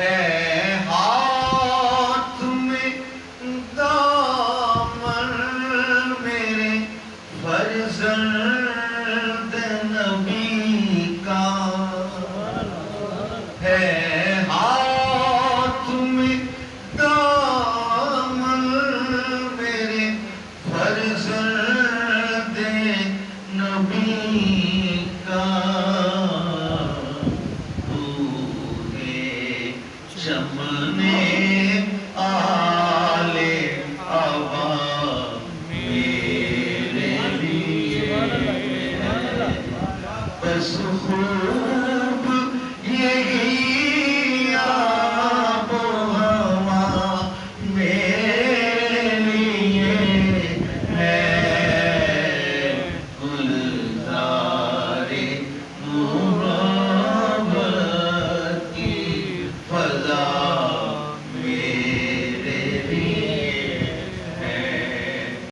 ہے ہاتھ میں دامن میرے فرزند نبی کا، ہے ہاتھ میں دامن میرے فرزند نبی کا، چمنے آلے آبا میرے لیے بس خوب یہی آب و ہوا میرے لیے ہے، گلزارِ محبت کی فضا